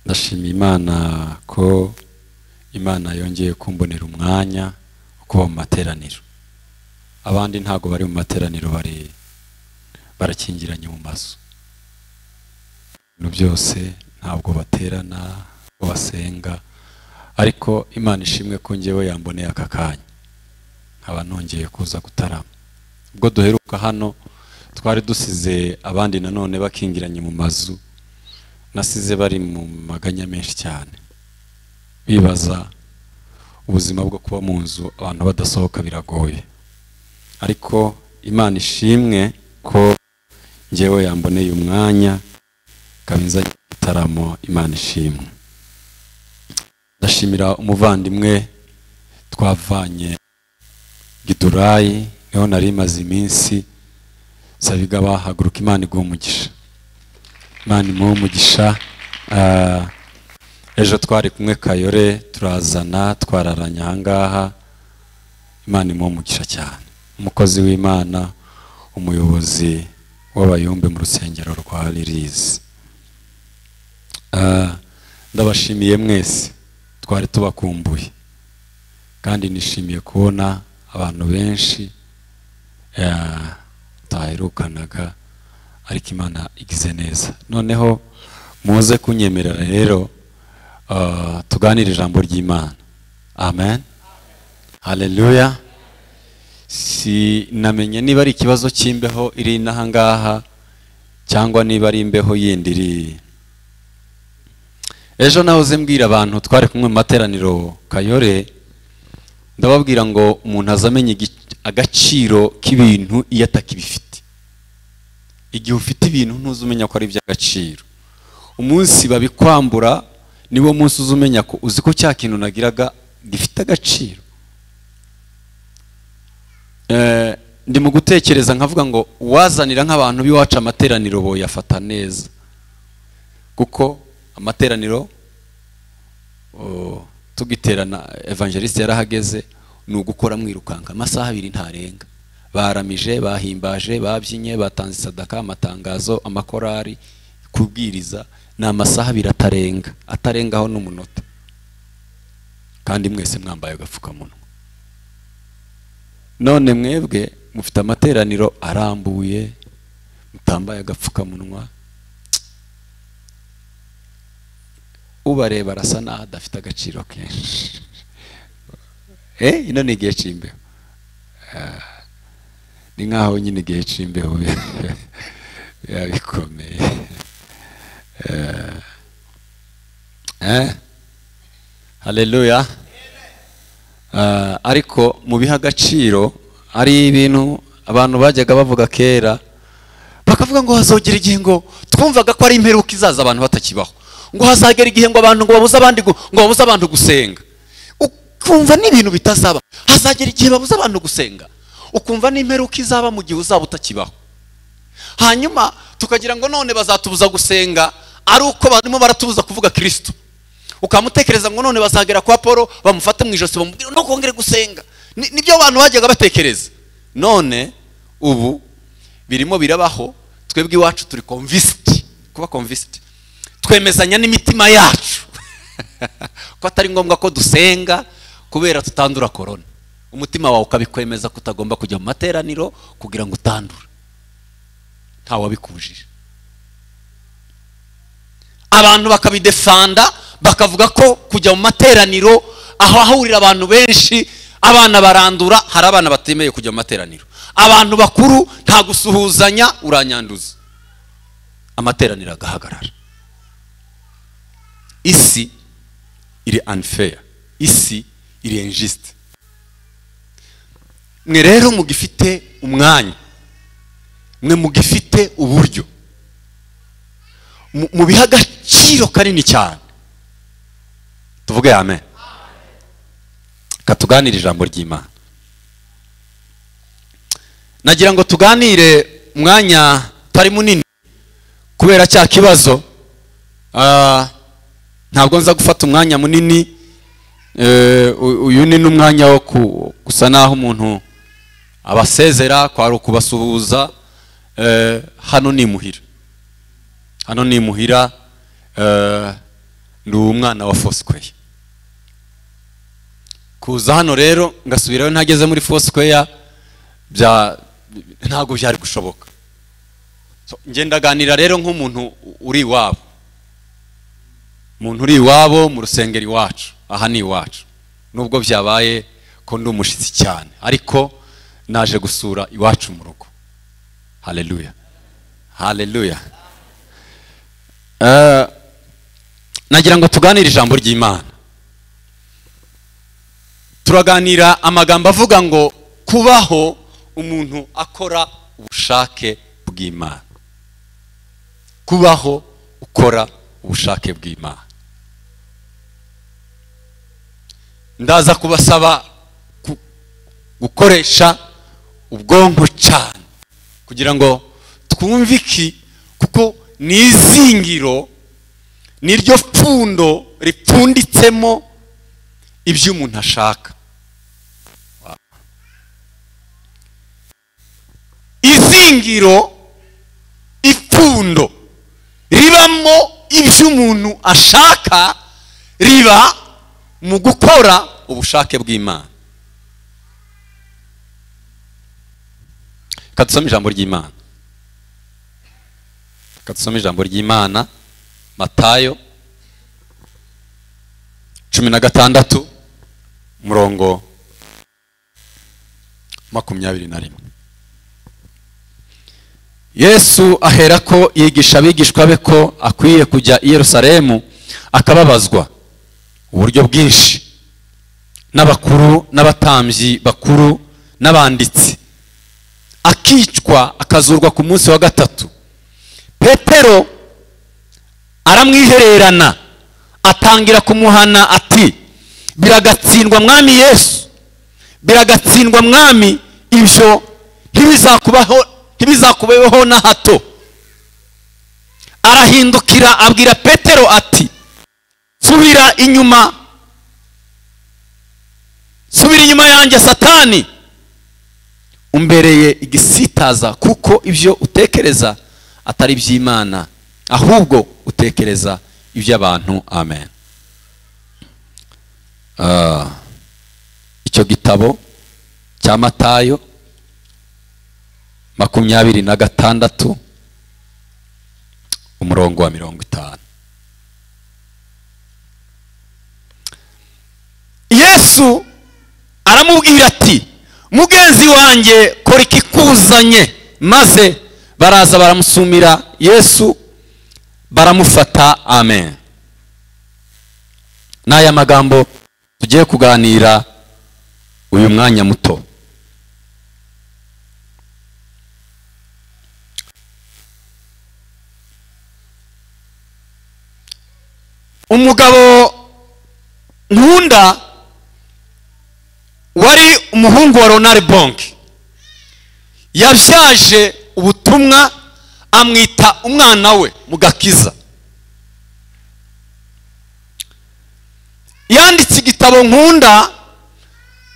ndashima Imana ko Imana yongeye kumbonera umwanya wo kuba mu materaniro. Abandi ntago bari mu materaniro, barakingiranye mu mazu. Ibintu byose ntabwo baterana, basenga, ariko Imana ishimwe ko njyewe yamboneye aka kanya nkaba nongeye kuza gutarama. Ubwo duheruka hano twari dusize abandi nanone bakingiranye mu mazu, nasize bari mu maganya menshi cyane, bibaza ubuzima bwo kuba mu nzu abantu badasohoka biragoye. Ariko Imana ishimwe ko njyewe yamboneye umwanya kabinza gitaramo. Imana ishimwe. Ndashimira umuvandimwe twavanye Gidurayi, niho nari maze iminsi sabiga bahaguruka. Imana iguha umugisha, Imana imuha umugisha. Ejo twari kumwe Kayore turazana twararanye ahangaha. Imana imuha umugisha cyane, umukozi w'Imana, umuyobozi w'abayumbe mu rusengero rwa Lirizi. Ndabashimiye mwese, twari tubakumbuye kandi nishimiye kubona abantu benshi taherukanaga, ariko Imana igize neza. Noneho muze kunyemerera rero tuganire ijambo ry'Imana. Amen. Haleluya. Sinamenye niba ari ikibazo cy'imbeho iri nahangaha cyangwa niba ari imbeho yindi iri. Ejo nahoze mbwira abantu twari kumwe mu materaniro Kayore, ndababwira ngo umuntu azamenye agaciro k'ibintu iyo atakibifite. Igihe ufite ibintu ntuzumenya ko ari iby'agaciro. Umunsi babikwambura niwo munsi uzumenya ko uzi ko cya kintu nagiraga gifite agaciro. Ndi mu gutekereza nkavuga ngo wazanira nk'abantu biwaca amateraniro bo yafata neza, kuko amateraniro tugiterana evangeliste yarahageze ni ugukora mwirukanka amasaha 2 ntarenga. Baramije, bahimbaje, babyinye, batanze sadaka, amatangazo, amakorari, kubwiriza, na amasaha 2 atarengaho n'umunota, kandi mwese mwambaye agapfukamunwa. None mwebwe mufite amateraniro arambuye, mutambaye agapfukamunwa, ubareba arasa naho adafite agaciro kenshi. Ino ni igihe cy'imbeho, ni nkaho nyine igihe cy'imbeho bikomeye. Haleluya. Ariko mu biha agaciro ari ibintu abantu bajyaga bavuga kera, bakavuga ngo hazogera igihe ngo twumvaga ko ari imperuka izaza abantu batakibaho, ngo hazagera igihe ngo abantu ngo babuze abantu gusenga. Ukumva n'ibintu bitazaba. Hazagera igihe babuze abantu gusenga, ukumva n'imperuka izaba mu gihe uzaba utakibaho. Hanyuma tukagira ngo none bazatubuza gusenga ari uko barimo baratubuza kuvuga Kristo. Ukamutekereza ngo none bazagera kwa Paulo bamufate mu ijosi bamubwira no kongere gusenga. Nibyo abantu bajyaga batekereza. None ubu birimo birabaho. Twebwe iwacu turi convinced, kuba convinced, twemezanya n'imitima yacu ko atari ngombwa ko dusenga kubera tutandura corona. Umutima wawe ukabikwemeza kutagomba kujya mu materaniro kugira ngo utandure. Nta wabikujije. Abantu bakabidefanda bakavuga ko kujya mu materaniro aho ahurira abantu benshi abana barandura. Hari abana batemeye kujya mu materaniro, abantu bakuru nta gusuhuzanya, uranyanduza. Amateraniro agahagarara. Isi iri unfair, isi iri injuste. Mwe rero mugifite umwanya, mwe mugifite uburyo, mu biha agaciro kanini cyane. Tuvuge amen. Katuganire ijambo ry'Imana. Nagira ngo tuganire umwanya tari munini kubera cya kibazo. Ntabwo nza gufata umwanya munini. Uyu ni n'umwanya wo gusa naho umuntu abasezera kwari ukubasuhuza. Hano ni muhira, ndi umwana wa Foursquare. Kuza hano rero ngasubirayo ntageze muri Foursquare ntabwo byari gushoboka. Ngendaganira rero nk'umuntu uri iwabo, umuntu uri iwabo mu rusengero iwacu, aha ni iwacu, nubwo byabaye ko ndi umushitsi cyane, ariko naje gusura iwacu mu rugo. Haleluya, haleluya. Nagira ngo tuganire ijambo ry'Imana. Turaganira amagambo avuga ngo kubaho umuntu akora ubushake bw'Imana. Kubaho ukora ubushake bw'Imana. Ndaza kubasaba gukoresha ubwonko cyane kugira ngo twumve iki, kuko ni izingiro, niryo pfundo ripfunditsemo ibyo umuntu ashaka. Izingiro, ipfundo ribamo ibyo umuntu ashaka, riba mu gukora ubushake bw'Imana. Kadusome ijambo ry'Imana. Kadusome ijambo ry'Imana, Matayo 16 murongo 21. Yesu aherako yigisha abigishwa be ko akwiye kujya i Yerusalemu akababazwa uburyo bwinshi n'abakuru n'abatambyi bakuru n'abanditsi, akicwa akazurwa ku munsi wa gatatu. Petero aramwihererana atangira kumuhana ati, biragatsindwa mwami Yesu, biragatsindwa mwami, ibyo ntibizakubeho na hato. Arahindukira abwira Petero ati, subira inyuma yanjye Satani, umbereye igisitaza, kuko ibyo utekereza atari iby'Imana, ahubwo utekereza iby'abantu. Amen. Icyo gitabo cya Matayo 26 umurongo wa 50. Yesu aramubwira ati, mugenzi wanjye kora ikikuzanye. Maze baraza baramusumira Yesu baramufata. Amen. N'aya magambo tugiye kuganira uyu mwanya muto. Umugabo nkunda wari umuhungu wa Ronald Bonke yabyaje ubutumwa, amwita umwana we mu gakiza. Yanditse igitabo nkunda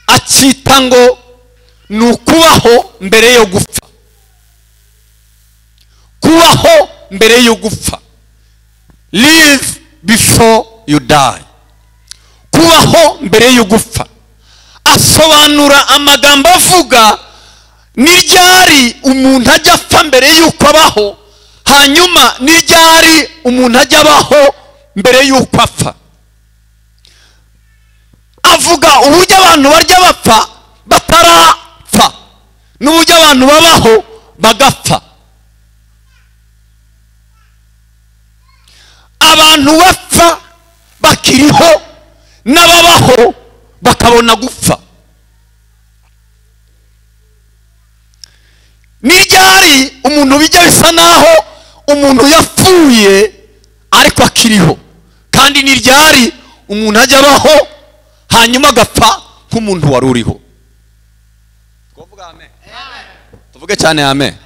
akita ngo ni ukubaho mbere yo gupfa. Kubaho mbere yo gupfa, live before you die. Kubaho mbere yo gupfa. Asobanura amagambo avuga ni ryari umuntu ajya apfa mbere yuko abaho, hanyuma ni ryari umuntu ajya abaho mbere yuko apfa. Avuga uburyo abantu barya bapfa batarapfa, n'uburyo abantu babaho bagapfa. Abantu bapfa bakiriho n'ababaho bakabona gupfa. Ni ryari umuntu bijya bisa naho umuntu yapfuye ariko akiriho, kandi ni ryari umuntu ajya abaho hanyuma agapfa nk'umuntu wari uriho. Tuvuge cyane amen.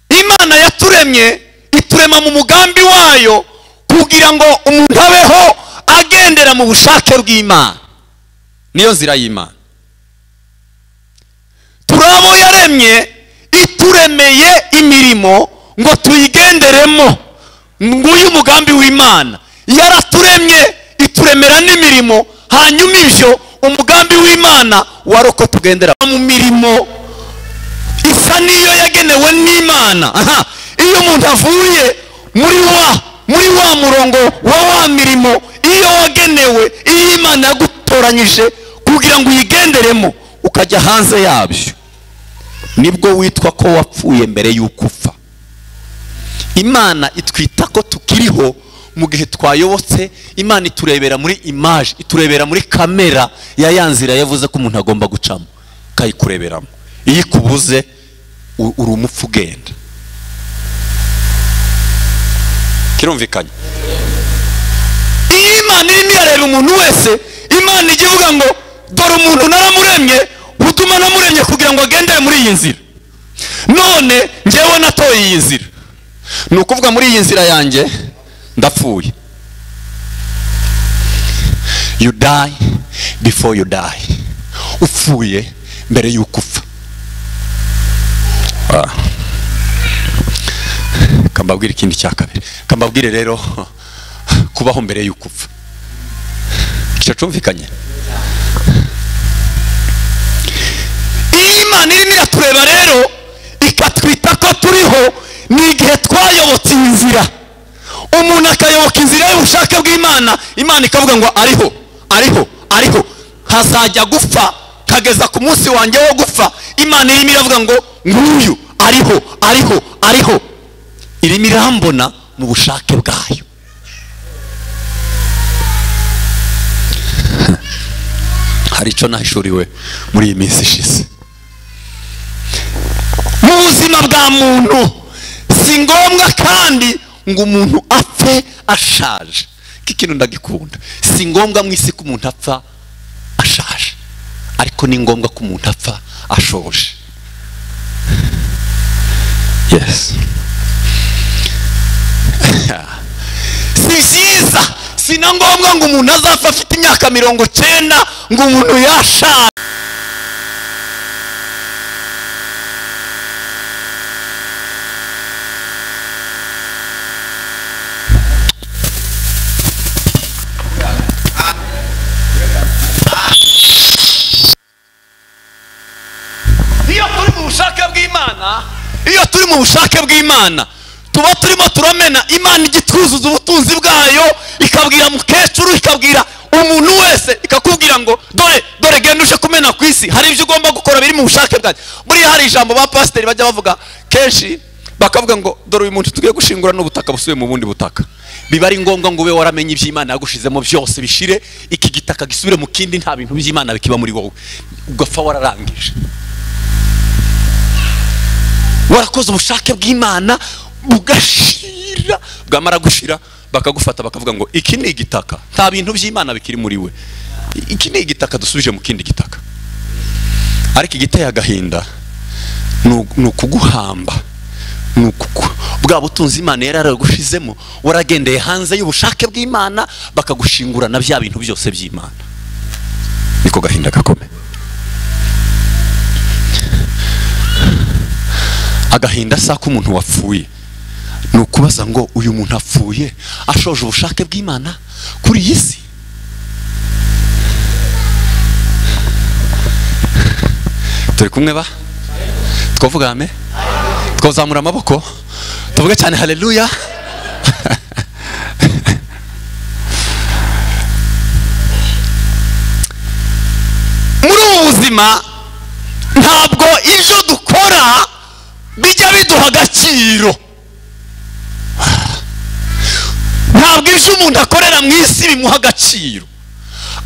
Imana yaturemye, iturema mu mugambi wayo kugira ngo umuntu abeho agendera mu bushake bw'Imana. Niyo nzira y'Imana. Turabo yaremye, ituremeye imirimo ngo tuyigenderemo. nguyu umugambi w'Imana, yaraturemye ituremera n'imirimo, hanyuma ibyo umugambi w'Imana wari uko tugendera mu mirimo isa niyo yagenewe n'Imana. Iyo umuntu avuye muri wa murongo wa mirimo iyo wagenewe, iyo Imana yagutoranyije kugira ngo uyigenderemo, ukajya hanze yabyo, nibwo witwa ko wapfuye mbere y'uko upfa. Imana itwita ko tukiriho mu gihe twayobotse. Imana iturebera muri image, iturebera muri kamera ya yanzira yavuze ko umuntu agomba gucamo, kayikureberamo. Iyo ikubuze uri umupfu ugenda. Kirumvikanye? Iyo Imana irimo irareba umuntu wese, Imana ijya ivuga ngo dore umuntu naramuremye, utuma namuremye kugira ngo agendere muri iyi nzira. None njyewe natoye iyi nzira, ni ukuvuga muri iyi nzira yanjye ndapfuye. You die before you die. Upfuye mbere y'uko upfa. Kambabwira ikindi cya kabiri. Kambabwire rero kubaho mbere y'uko upfa. Icyo cyumvikanye? Imana irimo iratureba rero ikatwita ko turiho, ni igihe twayobotse inzira. Umuntu akayoboka inzira y'ubushake bw'Imana, Imana ikavuga ngo ariho hazajya gupfa, kageza ku munsi wanjye wo gupfa. Imana irimo iravuga ngo nguyu ariho, irimo irambona mu bushake bwayo. Hari icyo nahishuriwe muri iyi minsi ishize. Mu buzima bwa muntu si ngombwa kandi ngo umuntu apfe ashaje. Ikintu ndagikunda, si ngombwa mu isi ko umuntu apfa ashaje, ariko ni ngombwa ko umuntu apfa ashoje. Yes. Si byiza, si na ngombwa ngo umuntu azapfa afite imyaka 90 ngo umuntu yashaje. Iyo turi mu bushake bw'Imana, tuba turimo turamena. Imana igitwuzuza ubutunzi bwayo, ikabwira mukecuru, ikabwira umuntu wese, ikakubwira ngo dore genda uje kumena ku isi, hari ibyo ugomba gukora biri mu bushake bwayo. Buriya hari ijambo ba pasiteri bajya bavuga kenshi, bakavuga ngo dore uyu muntu tugiye gushingura n'ubutaka busubiye mu bundi butaka. Biba ari ngombwa ngo ube waramenye iby'Imana yagushizemo byose bishire, iki gitaka gisubire mu kindi, nta bintu by'Imana bikiba muri wowe, ugapfa wararangije. Warakoze ubushake bw'Imana bugashira, bwamara gushira bakagufata bakavuga ngo iki ni igitaka, nta bintu by'Imana bikiri muri we, iki ni igitaka dusubije mu kindi gitaka. Ariko igiteye agahinda ni ukuguhamba, bwa butunzi Imana yaragushizemo, waragendeye hanze y'ubushake bw'Imana, bakagushingura na bya bintu byose by'Imana. Niko gahinda gakomeye. Agahinda sako umuntu wapfuye, ni ukubaza ngo uyu muntu apfuye ashoje ubushake bw'Imana kuri iyi si. Turi kumwe ba? Twavuga ame? Twazamura amaboko tuvuge cyane haleluya. Muri ubuzima ntabwo ibyo dukora bijya biduha agaciro. Ntabwo ibyo umuntu akorera mu isi bimuha agaciro,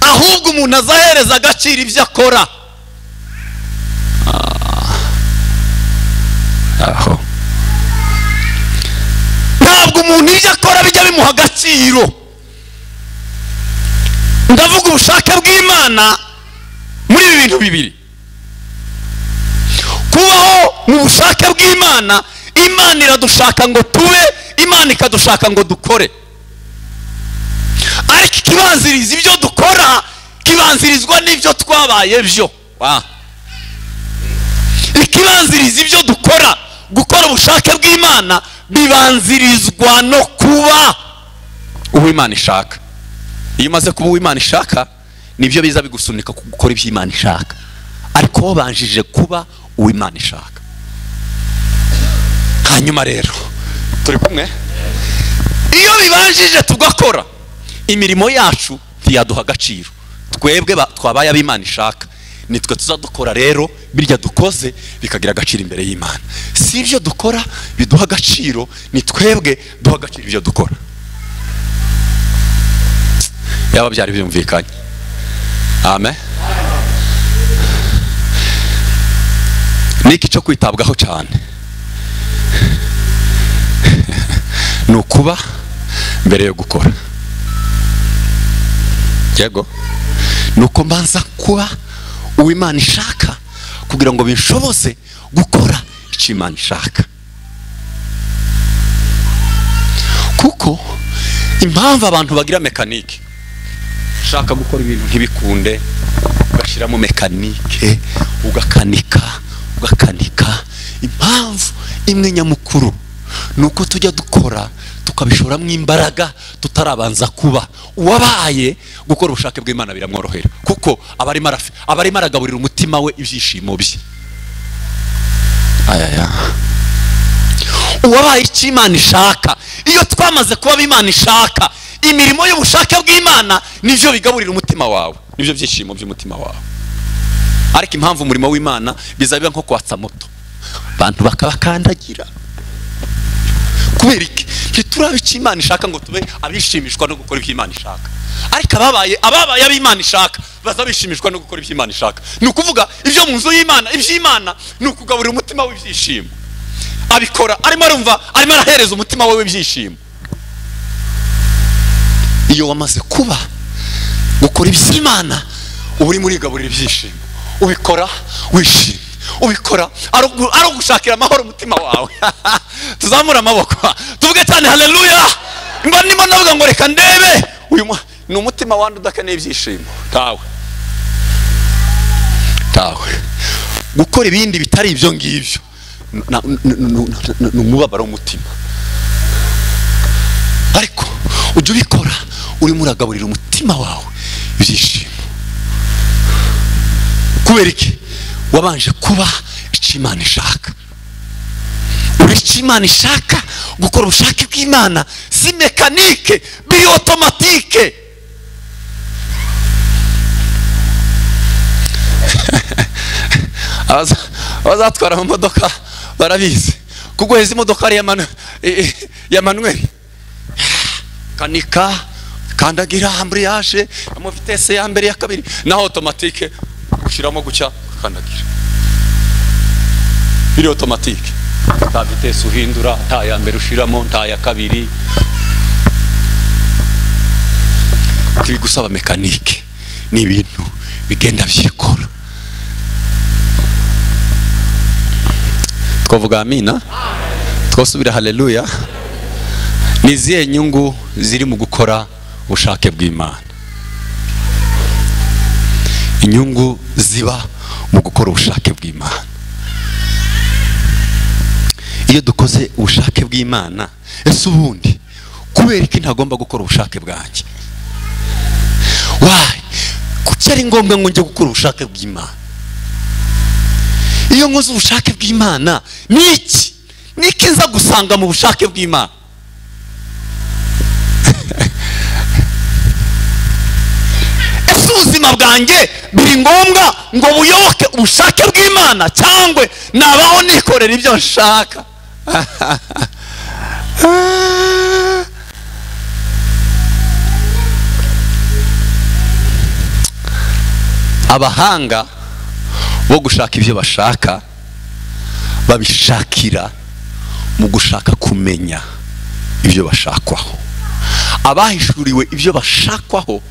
ahubwo umuntu azahereza agaciro ibyo akora. Ntabwo umuntu ibyo akora bijya bimuha agaciro. Ndavuga ubushake bw'Imana muri ibi bintu bibiri. Kubaho mu bushake bw'Imana, Imana iradushaka ngo tube, Imana ikadushaka ngo dukore. Ariko ikibanziriza ibyo dukora kibanzirizwa n'ibyo twabaye byo. Ikibanziriza ibyo dukora, gukora ubushake bw'Imana bibanzirizwa no kuba kuba uw'Imana ishaka. Iyo umaze kuba uw'Imana ishaka nibyo biza bigusunika gukora ibyo Imana ishaka, ariko wabanjije kuba uw'Imana ishaka. Hanyuma rero turi kumwe, iyo bibanjije tugakora imirimo yacu ntiyaduha agaciro. Twebwe twabaye ab'Imana ishaka, nitwe tuzadukora rero birya dukoze bikagira agaciro imbere y'Imana. Si ibyo dukora biduha agaciro, ni twebwe duha agaciro ibyo dukora. Yaba byari byumvikanye? Amen. Niki cyo kwitabwaho cyane ni ukuba mbere yo gukora. Yego, nuko mbanza kuba uw'Imana ishaka kugira ngo binshoboze gukora icyo Imana ishaka. Kuko impamvu abantu bagira mekanike, shaka gukora ibintu ntibikunde, ugashiramo mekanike, ugakanika, impamvu imwe nyamukuru nuko tujya dukora tukabishoramo imbaraga tutarabanza kuba uwabaye gukora ubushake bw'Imana biramworohera, kuko abarimo aragaburira umutima we ibyishimo bye. Uwabaye icyo Imana ishaka, iyo twamaze kuba Imana ishaka, imirimo y'ubushake bw'Imana nivyo bigaburira umutima wawe, nivyo byishimo by'umutima wawe. Ariko impamvu umurimo w'Imana bizabiba nko kwatsa moto, abantu bakabakandagira. Kubera iki? Ntiturabe icyo Imana ishaka ngo tube abishimishwa no gukora ibyo Imana ishaka. Ariko ababaye ab'Imana ishaka bazabishimishwa no gukora ibyo Imana ishaka. Ni ukuvuga ibyo mu nzu y'Imana, iby'Imana ni ukugaburira umutima w'ibyishimo. Abikora arimo arahereza umutima we w'ibyishimo. Iyo wamaze kuba gukora iby'Imana uri muri gaburira ibyishimo, ubikora wishimye, ubikora ari ugushakira amahoro umutima wawe. Tuzamura amaboko tuvuge cyane haleluya. Ngo ndimo navuga ngo reka ndebe uyu ni umutima wandi udakeneye ibyishimo. Tawe gukora ibindi bitari ibyo ngibyo ni umubabaro w'umutima. Ariko ujye ubikora urimo uragaburira umutima wawe ibyishimo. Kubera iki? Wabanje kuba icyo Imana ishaka. Uri icyo Imana ishaka, gukora ubushake bw'Imana si mekanike, biri otomatike. Abazatwara mu modoka barabizi, kuguheza imodoka ari ya Manuel, kanika, kandagira ambriage, ama vitesse ya mbere ya kabiri, na automatique ushiramo gucya kandagira. Biri automatique, ta vitesse uhindura, ta ya mbere ushiramo, ta ya kabiri. Tibigusaba mekanike, ni ibintu bigenda byikora. Twavuga amina, twasubira haleluya. Nizihe nyungu ziri mu gukora ubushake bw'Imana? Inyungu ziba mu gukora ubushake bw'Imana. Iyo dukoze ubushake bw'Imana, ese ubundi kubera iki ntagomba gukora ubushake bwanjye? Why? Kuki ari ngombwa ngo njye gukora ubushake bw'Imana? Iyo nkoze ubushake bw'Imana niki nza gusanga mu bushake bw'Imana? Ese ubuzima bwanjye biri ngombwa ngo buyoboke ubushake bw'Imana, cyangwa nabaho nikorera ibyo nshaka? Abahanga bo gushaka ibyo bashaka babishakira mu gushaka kumenya ibyo bashakwaho. Abahishuriwe ibyo bashakwaho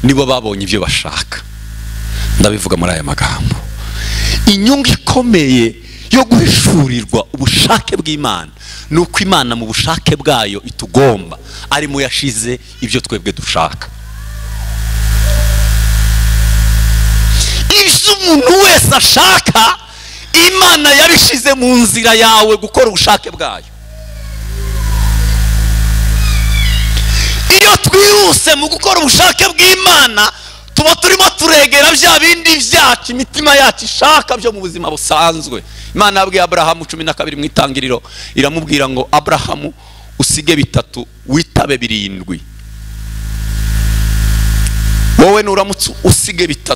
nibo babonye ibyo bashaka. Ndabivuga muri aya magambo. Inyungu ikomeye yo guhishurirwa ubushake bw'Imana nuko Imana mu bushake bwayo itugomba ari mu yashize ibyo twebwe dushaka. Ibyo umuntu wese ashaka Imana yabishize mu nzira yawe gukora ubushake bwayo. iyo twihuse mu gukora ubushake bw'Imana tuba turimo turegera bya bindi byacu imitima yacu ishaka byo mu buzima busanzwe. Imana yabwiye Aburahamu 12 mu itangiriro iramubwira ngo Aburahamu usige 3 witabe 7. wowe nuramutse usige 3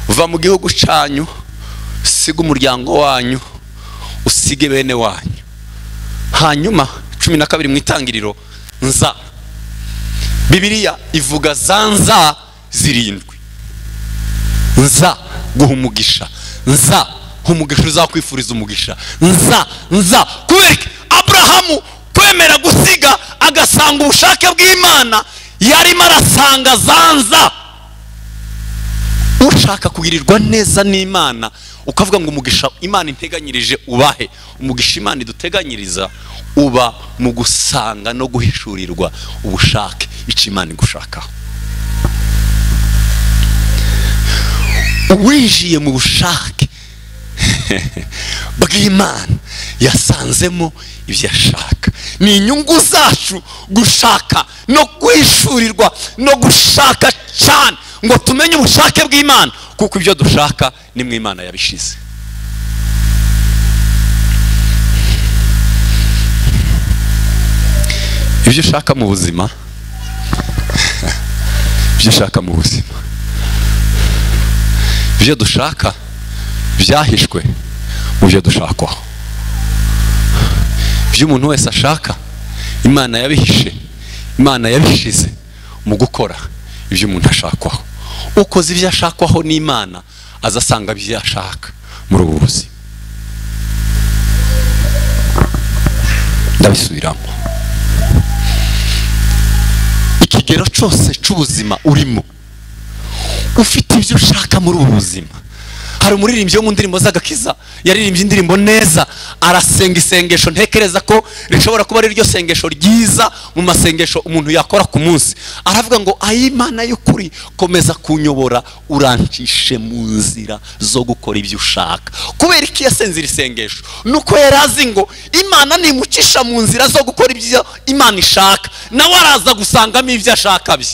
uva mu gihugu cyanyu, siga umuryango wanyu, usige bene wanyu. Hanyuma 12 mu itangiriro nza, Bibiliya ivuga zanza 7. Nza guha umugisha, nza umugisha uzakwifuriza umugisha, nza kubereka Aburahamu kwemera gusiga agasanga ubushake bw'Imana yarimo arasanga zanza. Ushaka kugirirwa neza n'Imana ukavuga ngo umugisha Imana integanyirije ubahe, umugisha Imana iduteganyiriza uba mu gusanga no guhishurirwa ubushake icyo Imana igushakaho. Uwinjiye mu bushake bw'Imana yasanzemo ibyo ashaka. Ni inyungu zacu gushaka no kwishurirwa no gushaka cyane ngo tumenye ubushake bw'Imana, kuko ibyo dushaka ni mu Imana yabishize. Ibyo ushaka mu buzima, ibyo ushaka mu buzima, ibyo dushaka byahishwe mu byo dushakwaho. Ibyo umuntu wese ashaka Imana yabihishe, Imana yabishize mu gukora ibyo umuntu ashakwaho. Ukoze ibyo ashakwaho n'Imana azasanga ibyo ashaka muri ubu buzima. Ndabisubiramo, ikigero cyose cy'ubuzima urimo ufite ibyo ushaka muri ubu buzima. Hari umuririmbyi wo mu ndirimbo z'agakiza yaririmbye indirimbo neza, arasenga isengesho ntekereza ko rishobora kuba ari ryo sengesho ryiza mu masengesho umuntu yakora ku munsi. Aravuga ngo Imana y'ukuri komeza kunyobora, urancishe mu nzira zo gukora ibyo ushaka. Kubera iki yasenze iri sengesho? Nuko yarazi ngo Imana nimucisha mu nzira zo gukora ibyo Imana ishaka, nawe araza gusangamo ibyo ashaka bye.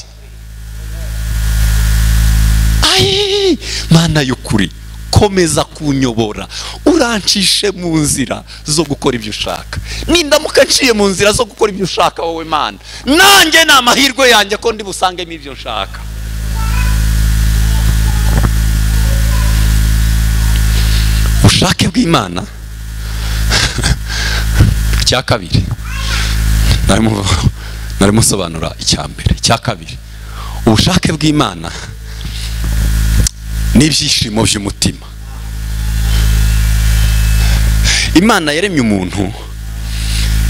Mana y'ukuri komeza kunyobora, urancishe mu nzira zo gukora ibyo ushaka. Nindamuka nciye mu nzira zo gukora ibyo ushaka wowe Mana, nanjye ni amahirwe yanjye ko ndi busangemo ibyo nshaka. Ubushake bw'Imana cya kabiri narimo sobanura icya mbere. Cya kabiri, ubushake bw'Imana n'ibyishimo by'umutima. Imana yaremye umuntu,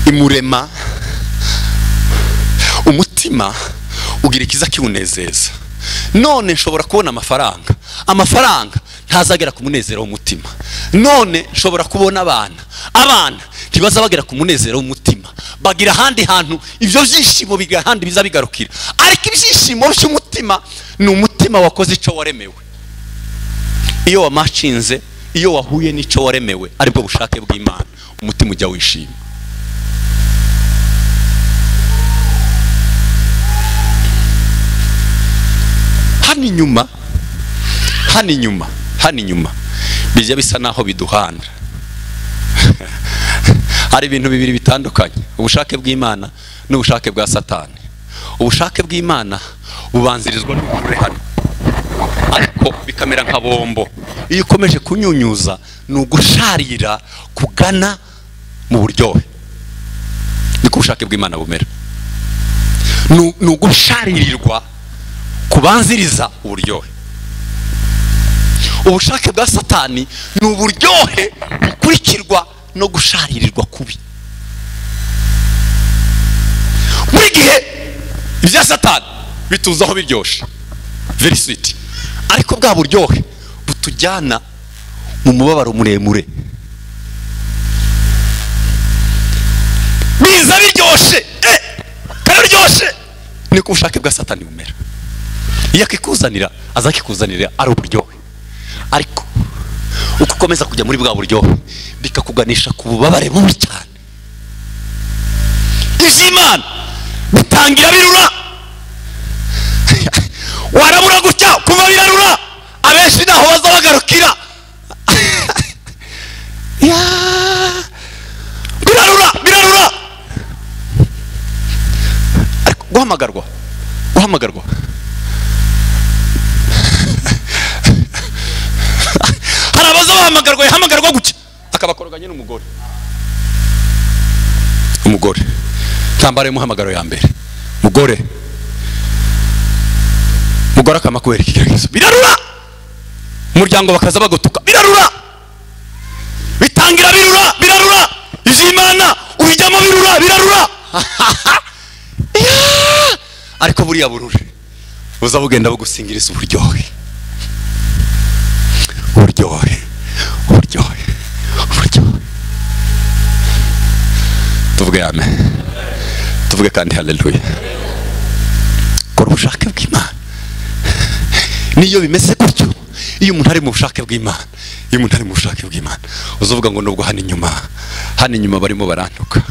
imurema umutima ugira ikiza kiwunezeza. None nshobora kubona amafaranga ntazagera ku munezero w'umutima. None nshobora kubona abana ntibaza bagera ku munezero w'umutima, bagira ahandi hantu ibyo byishimo biga ahandi biza bigarukira. Ariko ibyishimo by'umutima ni umutima wakoze icyo waremewe. Iyo wamashinze, iyo wahuye n'icyo waremewe, aribwo bushake bw'Imana, umutima ujya wishima. Hano inyuma bijya bisa naho biduhanda. Hari ibintu bibiri bitandukanye, ubushake bw'Imana n'ubushake bwa Satani. Ubushake bw'Imana bubanzirizwa n'ubure hano, ariko bikamera nka bombo. Iyo ukomeje kunyunyuza ni ugusharira kugana mu buryohe. Niko ubushake bw'Imana bumera, ni ugusharirirwa kubanziriza uburyohe. Ubushake bwa Satani ni uburyohe bukurikirwa no gusharirirwa kubi. Muri gihe ibya Satani bituzaho biryoshe, very sweet, ariko bwa buryohe butujyana mu mubabaro muremure. Biza biryoshe, kararyoshe. Niko ubushake bwa Satani bumera. Iyo akikuzanira azakikuzanira ari uburyohe, ariko uko ukomeza kujya muri bwa buryohe bikakuganisha ku bubabare bubi cyane. Iby'Imana bitangira birura guhamagarwa hari abaza bahamagarwa yahamagarwa gutya akabakoroganya n'umugore ntambara y'umuhamagaro ya mbere mugore akamakubera ikigeragezo birarura umuryango bakaza bagutuka birarura bitangira birarura izimana ubijyamo birarura ariko buriya burure uza bugenda bugusingiriza uburyohe tuvuge amen, tuvuge kandi haleluya. Kora ubushake bw'Imana. Niyo bimeze gutyo, iyo umuntu ari mu bushake bw'Imana, uzovuga ngo nubwo hano inyuma barimo barantuka,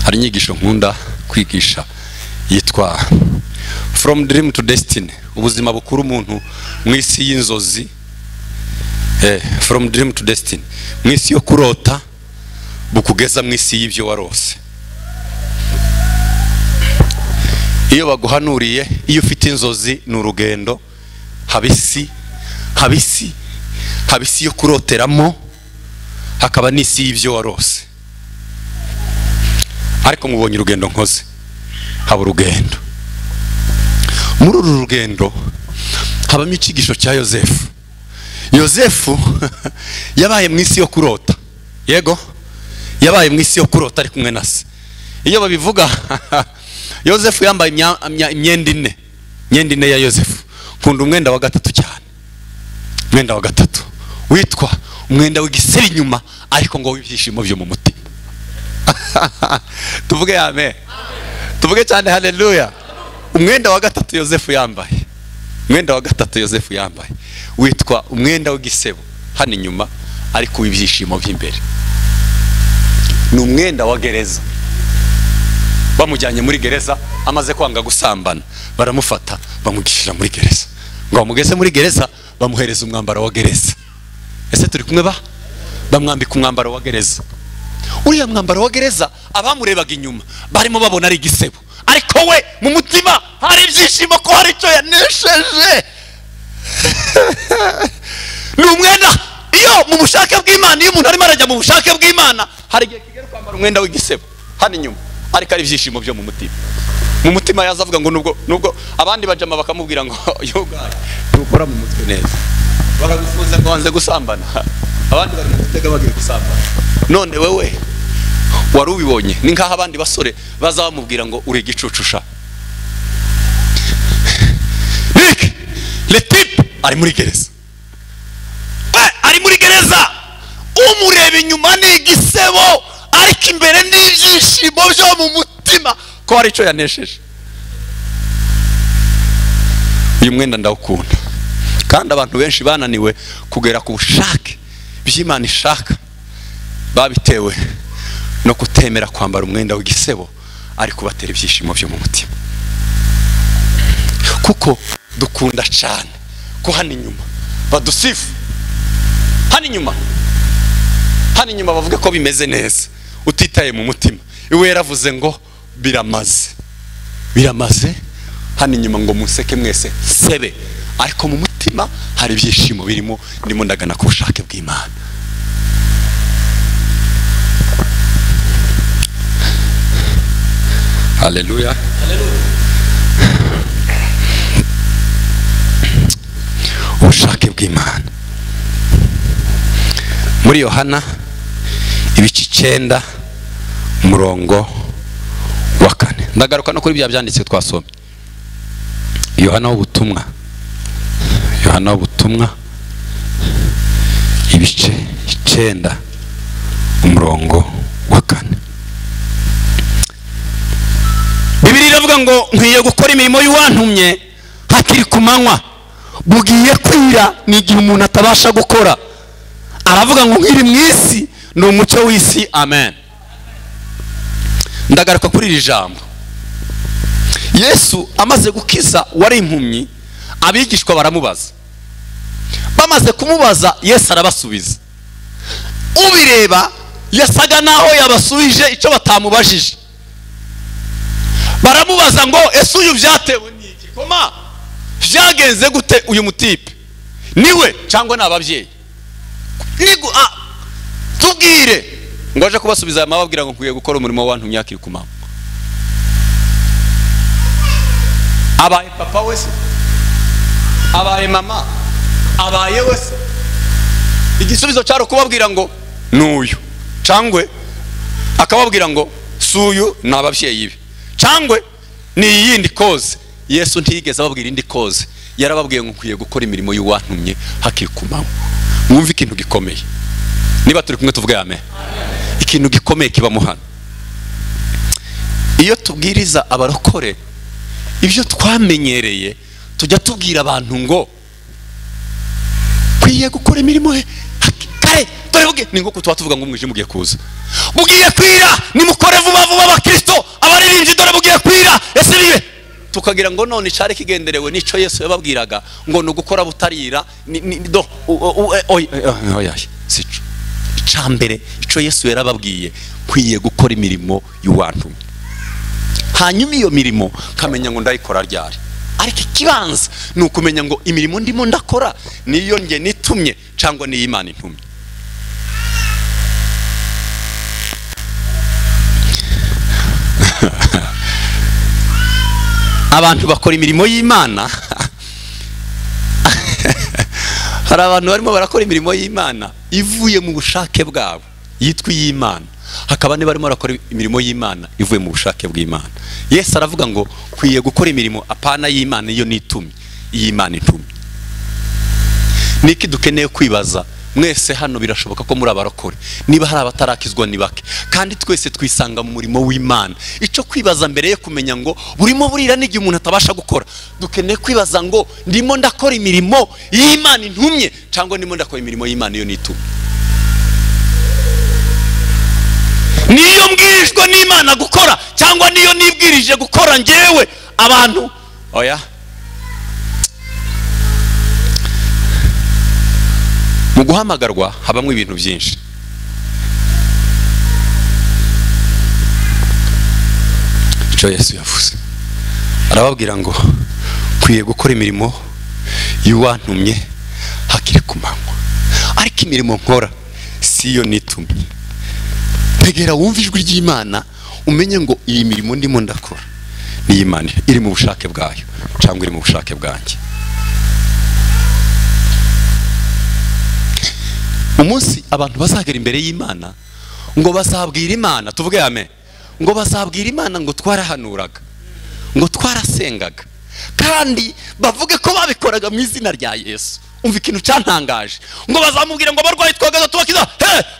hari inyigisho nkunda kwigisha yitwa From Dream to Destiny, ubuzima bukuru umuntu mu isi y'inzozi. From Dream to Destiny, mu isi yo kurota bukugeza mu isi y'ibyo warose. Iyo baguhanuriye, iyo ufite inzozi n'urugendo, habisi yo kuroteramo, hakaba n'isi y'ibyo warose. Ariko mubonye urugendo nkoze, haba urugendo. Muri uru rugendo habamo ikigisho cya Yozefu yabaye mu isi yo kurota. Yego, yabaye mu isi yo kurota ari kumwe na se. Iyo babivuga Yozefu yambaye imyenda ine ya Yozefu. Nkunda umwenda wa gatatu cyane. Umwenda wa gatatu witwa umwenda w'igisebe inyuma ariko ngo w'ibyishimo byo mu mutima. Tuvuge amen. Tuvuge cyane haleluya. Umwenda wa gatatu Yozefu yambaye witwa umwenda w'igisebo hano inyuma ariko w'ibyishimo by'imbere. Ni umwenda wa gereza. Bamujyanye muri gereza amaze kwanga gusambana, baramufata bamugishira muri gereza. Ngo bamugeze muri gereza bamuhereza umwambaro wa gereza. Ese turi kumwe bamwambika umwambaro wa gereza. Uriya mwambaro wa gereza abamurebaga inyuma barimo babona ari igisebo, ariko we mu mutima hari ibyishimo ko hari icyo yanesheje. Ni umwenda iyo mu bushake bw'Imana, iyo umuntu arimo arajya mu bushake bw'Imana, hari igihe kigera kwambara umwenda w'igisebo hano inyuma ariko ari ibyishimo byo mu mutima. Mu mutima yazavuga ngo nubwo abandi bajama bakamubwira ngo yogaye ukora mu mutwe neza, baragufuza ngo wanze gusambana, abandi bari mu gutega bagiye gusambana. None wewe wari ubibonye ni nkaho abandi basore baza bamubwira ngo uri igicucusha. Le type ari muri gereza, umureba inyuma ni igisebo ariko imbere ni ibyishimo byo mu mutima ko hari icyo yanesheje. Uyu mwenda ndawukunda, kandi abantu benshi bananiwe kugera ku bushake by'Imana ishaka babitewe no kutemera kwambara umwenda w'igisebo ariko batera ibyishimo byo mu mutima. Kuko dukunda cyane ko hano inyuma badusifu, hano inyuma bavuga ko bimeze neza, utitaye mu mutima. Iwe yaravuze ngo biramaze, hano inyuma ngo museke mwese sebe, ariko mu mutima hari ibyishimo birimo, ndimo ndagana ku bushake bw'Imana. Haleluya. Ubushake bw'Imana muri Yohana ibice 9 umurongo wa 4. Ndagaruka no kuri bya byanditse twasomye. Yohana w'ubutumwa ibice 9 umurongo wa 4. Bibiliya iravuga ngo nkwiye gukora imirimo y'uwantumye hakiri ku manywa, bugiye kwira n'igihe umuntu atabasha gukora. Aravuga ngo nkiri mu isi ni umucyo w'isi. Amen. Ndagaruka kuri iri jambo. Yesu amaze gukiza wari impumyi, abigishwa baramubaza. Bamaze kumubaza Yesu arabasubiza. Ubireba yasaga naho yabasubije icyo batamubajije. Baramubaza ngo ese uyu byatewe n'iki? Koma byagenze gute uyu mutipe? Niwe cyangwa n'ababyeyi? Tubwire. Ngo aje kubasubiza amababwira ngo nkwiye gukora umurimo wantumye akiri ku mama. Abaye papa wese, abaye mama, abaye wese, igisubizo cyaro kubabwira ngo nuyu, cyangwe akababwira ngo suyu n'ababyeyi be, cyangwe ni yindi koze. Yesu ntiyigeze ababwira indi koze, yarababwiye ngo nkwiye gukora imirimo y'uwantumye hakiri ku mama. Mwumve ikintu gikomeye. Niba turi kumwe tuvuge amen. Ikintu gikomeye kiba muhana. Iyo tubwiriza abarokore ibyo twamenyereye, tujya tubwira abantu ngo kwiye gukora imirimo kare dore buge ni ngo tuba tuvuga ngo umwijima ugiye kuza, bugiye kwira, nimukore vuba vuba abakristo abaririmbyi dore bugiye kwira. Ese bibe tukagira ngo none cyari kigenderewe nico Yesu yababwiraga ngo no gukora butarira do oya sico icambere ico Yesu yarababwiye kwiye gukora imirimo y'uwantumye. Hanyuma iyo mirimo kamenya ngo ndayikora ryari, ariko ikibanza ni ukumenya ngo imirimo ndimo ndakora niyo nge nitumye cyangwa ni Imana intumye. Abantu bakora imirimo y'Imana hari abantu barimo barakora imirimo y'Imana ivuye mu bushake bwabo yitwa iy'Imana, hakaba ne barimo barakora imirimo y'Imana ivuye mu bushake bw'Imana. Yesu aravuga ngo kwiye gukora imirimo apana y'Imana iyo nitumye, iy'Imana intumye. Niki dukeneye kwibaza mwese hano? Birashoboka ko muri abarokore, niba hari abatarakizwa ni bake, kandi twese twisanga mu murimo w'Imana. Ico kwibaza mbere yo kumenya ngo burimo burira n'igihe umuntu atabasha gukora, dukeneye kwibaza ngo ndimo ndakora imirimo y'Imana intumye cyangwa ndimo ndakora imirimo y'Imana iyo nitumye. Niyo mbwirijwe n'Imana gukora cyangwa niyo nibwirije gukora ngewe abantu? Oya, mu guhamagarwa habamwe ibintu byinshi. Icyo Yesu yavuze arababwira ngo kwiye gukora imirimo y'uwantumye hakiri ku manywa, ariko imirimo nkora siyo nitumye. Tegera wumva ijwi ry'Imana umenye ngo iyi mirimo ndimo ndakora ni Imana iri mu bushake bwayo cyangwa iri mu bushake bwanjye. Umunsi abantu bazagera imbere y'Imana ngo bazabwira Imana, tuvuge amen, ngo bazabwira Imana ngo twarahanuraga, ngo twarasengaga, kandi bavuge ko babikoraga mu izina rya Yesu. Umva ikintu cyantangaje, ngo bazamubwira ngo abarwayi twagaza tubakiza,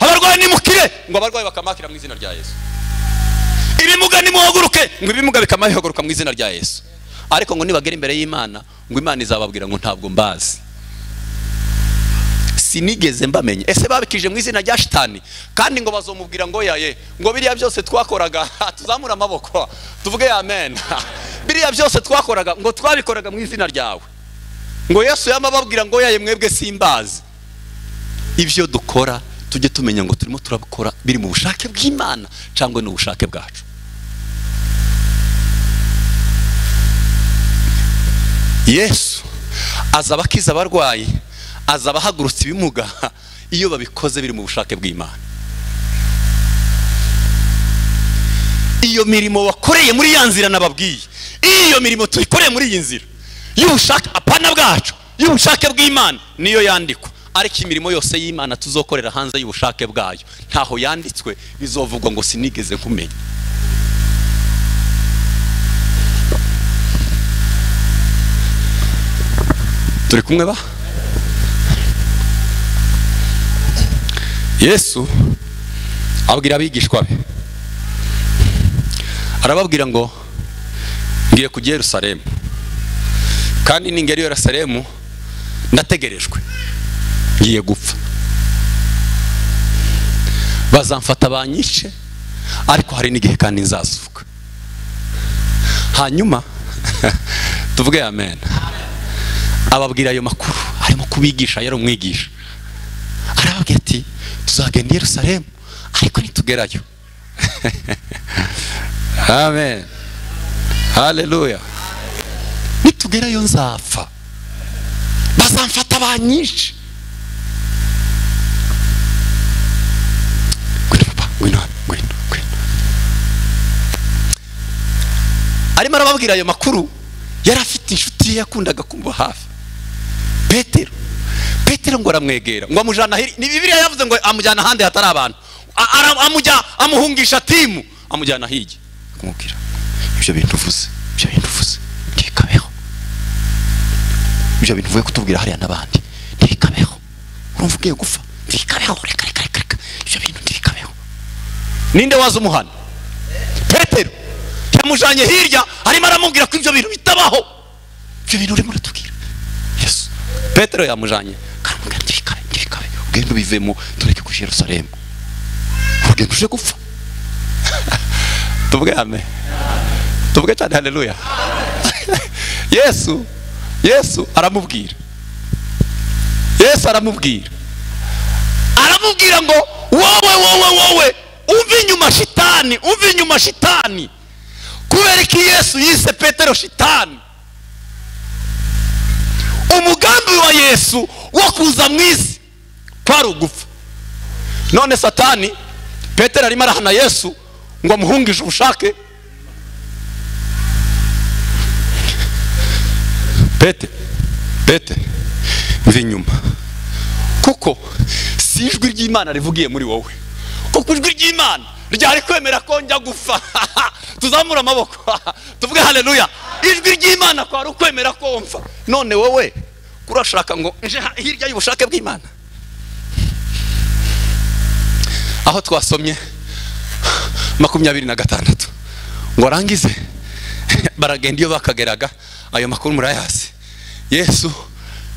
abarwayi nimukire, ngo abarwayi bakamakira mu izina rya Yesu. Ibimuga nimuhaguruke, ngo ibimuga bikamahaguruka mu izina rya Yesu. Ariko ngo nibagera imbere y'Imana ngo Imana izababwira ngo ntabwo mbazi, sinigeze mbamenye. Ese babikije mu izina rya shitani, kandi ngo bazomubwira ngo yaye ngo biriya byose twakoraga, tuzamura amaboko tuvuge amen, biriya byose twakoraga ngo twabikoraga mu izina ryawe. Ngo Yesu yamababwira ngo yaye mwebwe simbazi. Ibyo dukora tujye tumenya ngo turimo turabikora biri mu bushake bw'Imana cyangwa no bushake bwacu. Yesu azabakiza abarwayi, azabahagurutsa ibimuga iyo babikoze biri mu bushake bw'Imana. Iyo mirimo wakoreye muri ya nzira nababwiye, iyo mirimo tuyikoreye muri iyi nzira y'ubushake apana bwacu, y'ubushake bw'Imana niyo yandikwa. Ariko imirimo yose y'Imana tuzokorera hanze y'ubushake bwayo ntaho yanditswe, bizovugwa ngo sinigeze kumenya. Turi kumwe ba? Yesu abwira abigishwa be, arababwira ngo ngiye kujya Yerusalemu, kandi ningera Yerusalemu ndategerejwe, ngiye gupfa, bazamfata banyice, ariko hari n'igihe kandi nzazuka. Hanyuma tuvuge amen. Ababwira ayo makuru arimo kubigisha, yari umwigisha. Arababwira ati tuzagenda Yerusalemu, ariko nitugerayo. Amen, haleluya. Nitugerayo nzapfa, bazamfata banyishe. Ngwino. Arimo arababwira ayo makuru. Yari afite inshuti yakundaga kumva hafi, Petero ngo aramwegera ngo amujana hiri. Ni Bibiliya yavuze ngo amujyana handi hatari abantu, amuhungisha timu, amujyana hirya kumubwira ibyo bintu uvuze ntikabeho, ibyo bintu uvuye kutubwira hariya n'abandi ntikabeho, urumva ugiye gupfa, ntikabeho, reka ibyo bintu ntikabeho. Ninde waza umuhana? Petero yamujanye hirya, arimo aramubwira ko ibyo bintu bitabaho, ibyo bintu urimo uratubwira. Yesu Petero yamujanye karamubwira ntikabe, ugende ubivemo, tureke ku Yerusalemu, ugende uje gupfa. Tuvuge amen, tuvuge cyane haleluya. Yesu aramubwira ngo wowe umva inyuma shitani, kubera ko Yesu yise Petero shitani. Umugambi wa Yesu wo kuza mu isi kwari ugupfa. None Satani, Petero arimo arahana Yesu ngo amuhungije ubushake. Petero mva inyuma, kuko si ijwi ry'Imana rivugiye muri wowe, kuko ijwi ry'Imana ryari kwemera ko njya gufa. Tuzamura amaboko tuvuge haleluya. Ijwi ry'Imana kwari ukwemera ko mfa. None wowe kurashaka ngo nje hirya y'ubushake bw'Imana. Aho twasomye 26 ngo arangize baragenda iyo bakageraga, ayo makuru murayazi. Yesu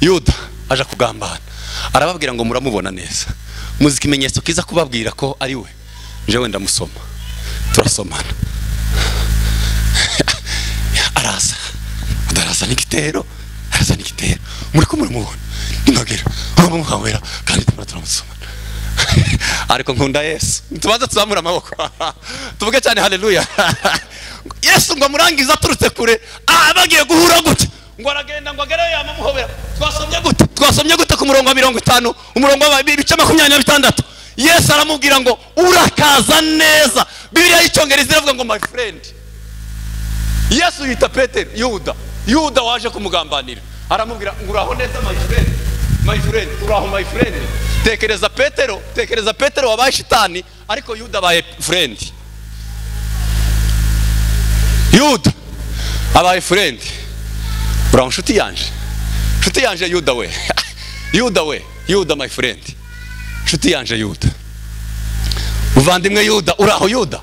Yuda aje kugambana, arababwira ngo muramubona neza, muzi ikimenyetso kiza kubabwira ko ari we. Jewe ndamusoma, turasomana. araza n'igitero, muri ko muramubona, nagera abamuhawera kandi turamusoma. Ariko nkunda Yesu, tubaza tuzamura amaboko tuvuge cyane haleluya. Yesu ngo murangiza aturutse kure, bagiye guhura gute, ngo aragenda ngo agere yamuhobera. Twasomye gute ku murongo wa 50, umurongo wa 26. Yesu aramubwira ngo urakaza neza. Bibiliya y'Icyongereza iravuga ngo my friend. Yesu yita Petero Yuda waje kumugambanira, aramubwira ngo uraho neza my friend, uraho my friend. Tekereza Petero wabaye shitani, ariko Yuda abaye friend. Yuda abaye friend. Uraho nshuti yanje Yuda my friend, nshuti yanje Yuda, uvandimwe Yuda, uraho Yuda.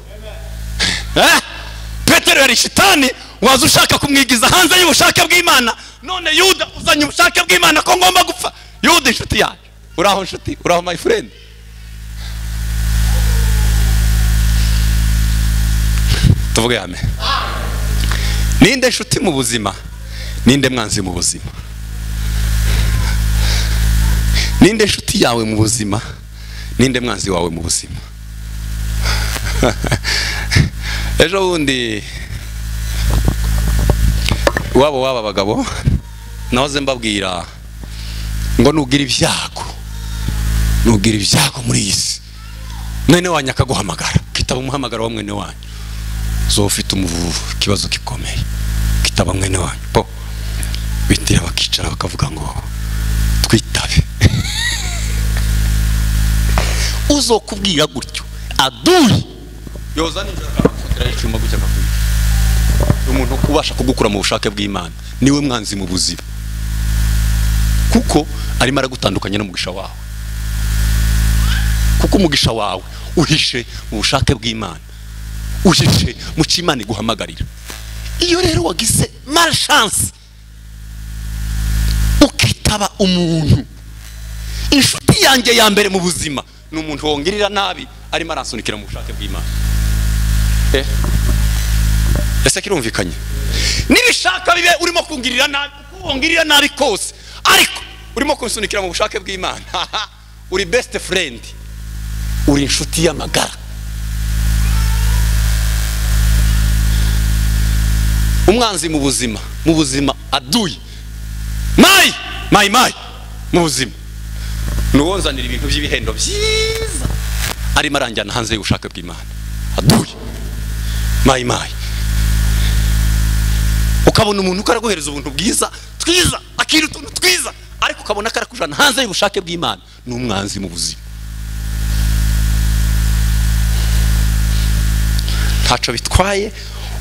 Petero yari shitani, waza ushaka kumwigiza hanze y'ubushake bw'Imana. None Yuda uzanye ubushake bw'Imana ko ngomba gupfa. Yuda nshuti yanje, uraho my friend. Tuvuge amen. Ninde nshuti mu buzima, ninde mwanzi mu buzima? Ninde nshuti yawe mu buzima, ninde mwanzi wawe mu buzima? Ejo bundi waba bagabo nahoze mbabwira ngo nugira ibyago muri iyi si, mwene wanyu akaguhamagara, kitaba umuhamagaro wa mwene wanyu, zo ufite ikibazo gikomeye, kitaba mwene wanyu po bitira bakicara bakavuga ngo twitabe. Uzokubwira gutyo aduri yoza ninjira akafatira icyuma gutya akavuga. Umuntu kubasha kugukura mu bushake bw'Imana niwe mwanzi mu buzima, kuko arimo aragutandukanya n'umugisha wawe, kuko umugisha wawe uhishe mu bushake bw'Imana, uhishe mu cy'Imana iguhamagarira. Iyo rero wagize malchance ukitaba umuntu, inshuti yanjye ya mbere mu buzima ni umuntu wongirira nabi arimo aransunikira mu bushake bw'Imana. Ese kirumvikanye? Nibishaka bibe urimo kungirira nabi, wongirira nabi kose, ariko urimo kunsunikira mu bushake bw'Imana, uri best friend, uri inshuti y'amagara. umwanzi mu buzima aduye mayi mu buzima nuwonzanira ibintu by'ibihendo byiza arimo aranjyana hanze y'ubushake bw'Imana aduye mayi ukabona umuntu ukaraguhereza ubuntu bwiza twiza akira utuntu twiza ariko ukabona karakujana hanze y'ubushake bw'Imana n'umwanzi mu buzima. Ntaco bitwaye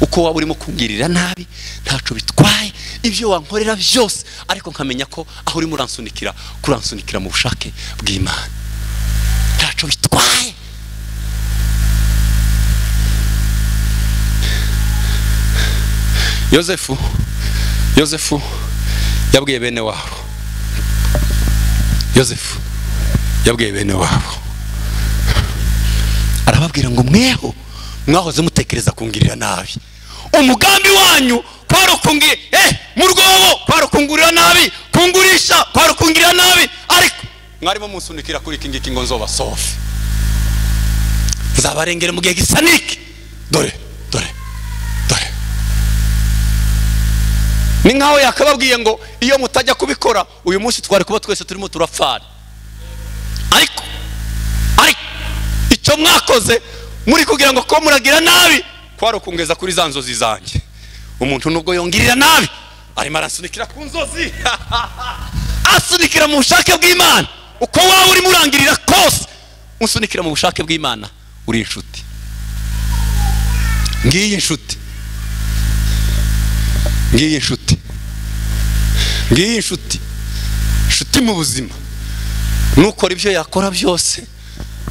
uko waba urimo kungirira nabi, ntaco bitwaye ibyo wankorera byose, ariko nkamenya ko aho urimo kuransunikira mu bushake bw'Imana. Ntaco bitwaye. Yosefu yabwiye bene wabo. Yosefu yabwiye bene wabo, arababwira ngo mweho mwahoze mutekereza kungirira nabi, umugambi wanyu kwarukungiye mu rwobo kwarukungurira nabi, kungurisha kwarukungirira nabi, ariko mwarimo musunikira kuri kingiki ngo nzoba sofe, nzabarengera mu gihe gisaniki. Dore ni nkaho yakababwiye ngo iyo mutajya kubikora uyu munsi twari kuba twese turimo turapfana, ariko icyo mwakoze muri kugira ngo ko muragira nabi kwarukungeza kuri za nzozi zanjye. Umuntu nubwo yongirira nabi arimo arasunikira ku nzozi asunikira mu bushake bw'Imana. Uko waba uri murangirira kose usunikira mu bushake bw'Imana, uri inshuti. Ngiyi inshuti mu buzima nukora ibyo yakora byose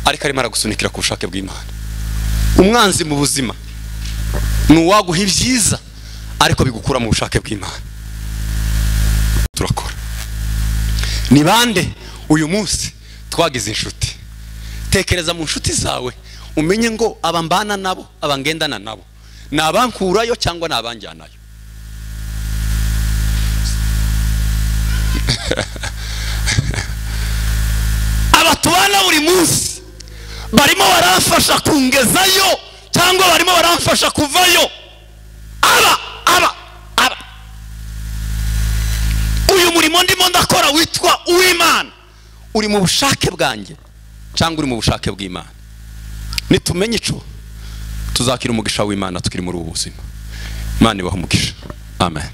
ariko arimo aragusunikira ku bushake bw'Imana. Umwanzi mu buzima nuwaguha ibyiza ariko bigukura mu bushake bw'Imana. Turakora ni bande uyu munsi twagize inshuti? Tekereza mu nshuti zawe umenye ngo abambana nabo, abangendana nabo ni abankurayo cyangwa ni abanjyanayo. Abatubana buri munsi barimo baramfasha kungezayo cyangwa barimo baramfasha kuvayo. aba uyu murimo ndimo ndakora witwa uw'Imana uri mu bushake bwanjye cyangwa uri mu bushake bw'Imana? Nitumenye ico tuzakira umugisha w'Imana tukiri muri ubu buzima. Imana ibahe umugisha. Amen.